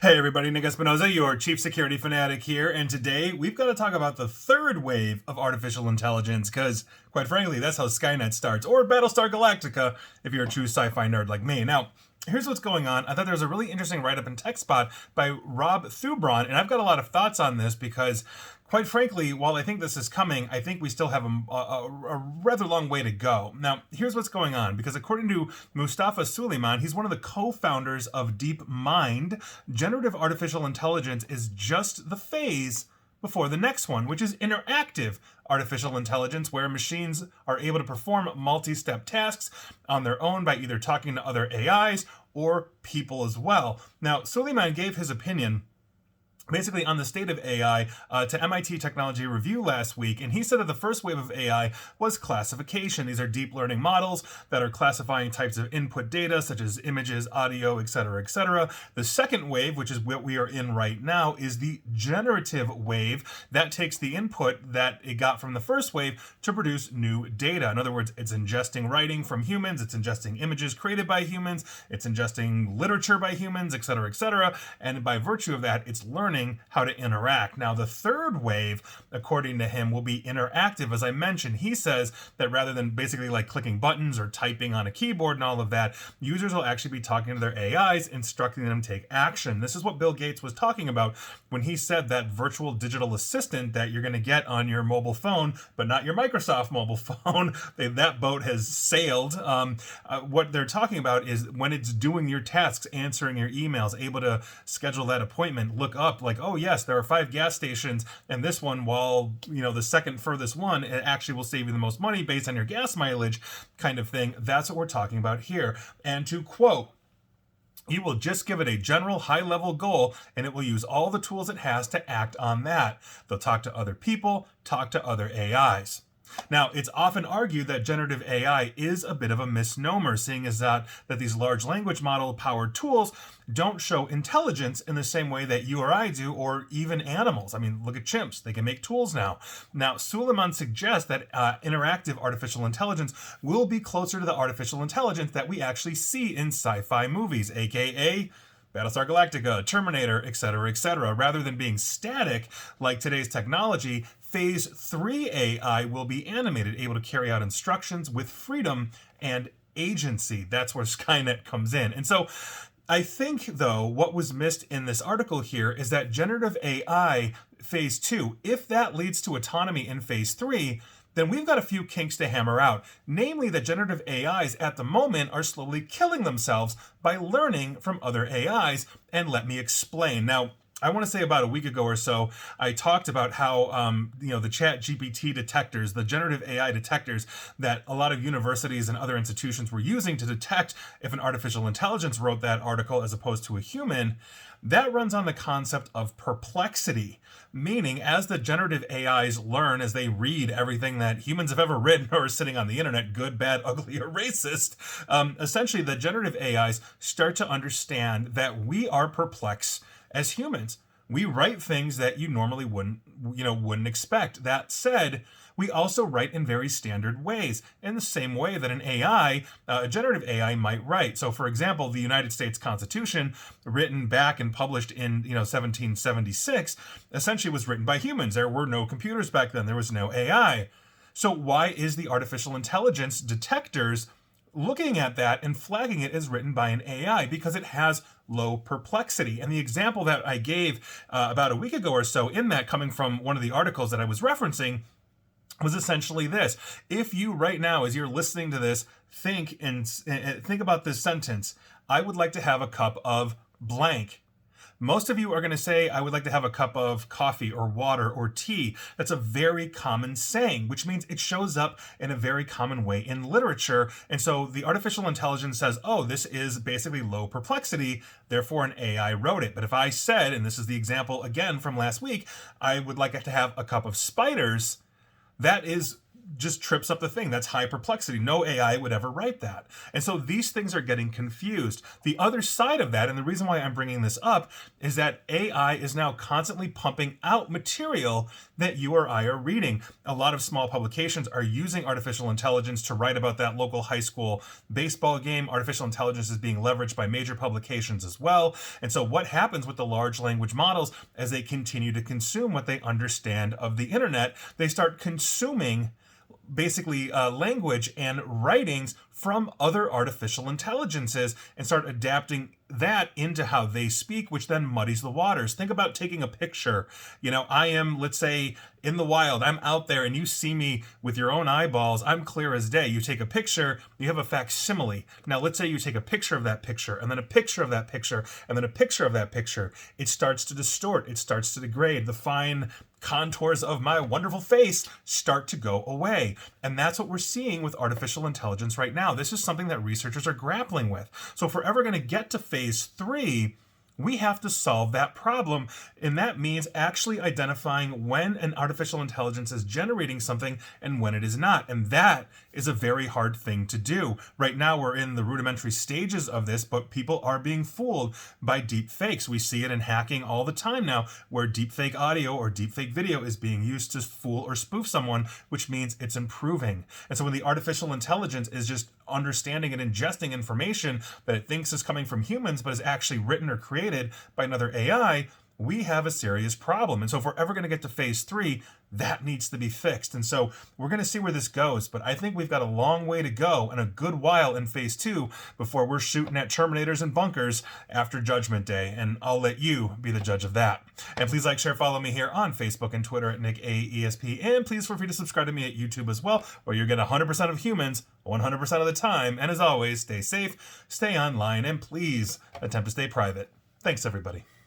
Hey everybody, Nick Espinoza, your chief security fanatic here, and today we've got to talk about the third wave of artificial intelligence, because, quite frankly, that's how Skynet starts, or Battlestar Galactica, if you're a true sci-fi nerd like me. Now, here's what's going on. I thought there was a really interesting write-up in TechSpot by Rob Thubron, and I've got a lot of thoughts on this because, quite frankly, while I think this is coming, I think we still have a rather long way to go. Now, here's what's going on, because according to Mustafa Suleyman, he's one of the co-founders of DeepMind. Generative artificial intelligence is just the phase before the next one, which is interactive artificial intelligence, where machines are able to perform multi-step tasks on their own by either talking to other AIs or people as well. Now, Suleiman gave his opinion basically on the state of AI to MIT Technology Review last week, and he said that the first wave of AI was classification. These are deep learning models that are classifying types of input data such as images, audio, etc., etc. The second wave, which is what we are in right now, is the generative wave that takes the input that it got from the first wave to produce new data. In other words, it's ingesting writing from humans, it's ingesting images created by humans, it's ingesting literature by humans, etc., etc., and by virtue of that, it's learning how to interact. Now, the third wave, according to him, will be interactive. As I mentioned, he says that rather than basically like clicking buttons or typing on a keyboard and all of that, users will actually be talking to their AIs, instructing them to take action. This is what Bill Gates was talking about when he said that virtual digital assistant that you're going to get on your mobile phone, but not your Microsoft mobile phone. That boat has sailed. What they're talking about is when it's doing your tasks, answering your emails, able to schedule that appointment, look up like, oh yes, there are 5 gas stations, and this one, while the second furthest one, it actually will save you the most money based on your gas mileage, kind of thing. That's what we're talking about here. And to quote, you will just give it a general high-level goal, and it will use all the tools it has to act on that. They'll talk to other people, talk to other AIs. Now, it's often argued that generative AI is a bit of a misnomer, seeing as that these large language model powered tools don't show intelligence in the same way that you or I do, or even animals. I mean, look at chimps. They can make tools now. Now, Suleiman suggests that interactive artificial intelligence will be closer to the artificial intelligence that we actually see in sci-fi movies, aka Battlestar Galactica, Terminator, etc., etc. Rather than being static like today's technology, Phase 3 AI will be animated, able to carry out instructions with freedom and agency. That's where Skynet comes in. And so I think, though, what was missed in this article here is that generative AI Phase 2, if that leads to autonomy in Phase 3, then we've got a few kinks to hammer out. Namely, that generative AIs at the moment are slowly killing themselves by learning from other AIs. And let me explain. Now, I want to say about a week ago or so, I talked about how, the chat GPT detectors, the generative AI detectors that a lot of universities and other institutions were using to detect if an artificial intelligence wrote that article as opposed to a human, that runs on the concept of perplexity. Meaning, as the generative AIs learn, as they read everything that humans have ever written or are sitting on the internet, good, bad, ugly, or racist, essentially the generative AIs start to understand that we are perplexed as humans. We write things that you normally wouldn't expect. That said, we also write in very standard ways, in the same way that an AI, a generative AI, might write. So, for example, the United States Constitution, written back and published in 1776, essentially was written by humans. There were no computers back then. There was no AI. So why is the artificial intelligence detectors looking at that and flagging it as written by an AI? Because it has low perplexity. And the example that I gave about a week ago or so in that, coming from one of the articles that I was referencing, was essentially this. If you right now, as you're listening to this, think about this sentence: I would like to have a cup of blank. Most of you are going to say, I would like to have a cup of coffee or water or tea. That's a very common saying, which means it shows up in a very common way in literature. And so the artificial intelligence says, oh, this is basically low perplexity, therefore an AI wrote it. But if I said, and this is the example again from last week, I would like to have a cup of spiders, that is just trips up the thing. That's high perplexity. No AI would ever write that. And so these things are getting confused. The other side of that, and the reason why I'm bringing this up, is that AI is now constantly pumping out material that you or I are reading. A lot of small publications are using artificial intelligence to write about that local high school baseball game. Artificial intelligence is being leveraged by major publications as well. And so what happens with the large language models as they continue to consume what they understand of the internet, they start consuming basically language and writings from other artificial intelligences and start adapting that into how they speak, which then muddies the waters. Think about taking a picture. You know, I am, let's say, in the wild, I'm out there and you see me with your own eyeballs. I'm clear as day. You take a picture, you have a facsimile. Now, let's say you take a picture of that picture and then a picture of that picture and then a picture of that picture. It starts to distort. It starts to degrade. The fine contours of my wonderful face start to go away. And that's what we're seeing with artificial intelligence right now. This is something that researchers are grappling with. So if we're ever going to get to phase 3, we have to solve that problem. And that means actually identifying when an artificial intelligence is generating something and when it is not. And that is a very hard thing to do. Right now, we're in the rudimentary stages of this, but people are being fooled by deep fakes. We see it in hacking all the time now, where deep fake audio or deep fake video is being used to fool or spoof someone, which means it's improving. And so when the artificial intelligence is just understanding and ingesting information that it thinks is coming from humans, but is actually written or created by another AI, we have a serious problem. And so if we're ever going to get to phase 3, that needs to be fixed. And so we're going to see where this goes, but I think we've got a long way to go and a good while in phase 2 before we're shooting at Terminators and bunkers after Judgment Day. And I'll let you be the judge of that. And please like, share, follow me here on Facebook and Twitter at NickAESP. And please feel free to subscribe to me at YouTube as well, where you get 100% of humans 100% of the time. And as always, stay safe, stay online, and please attempt to stay private. Thanks, everybody.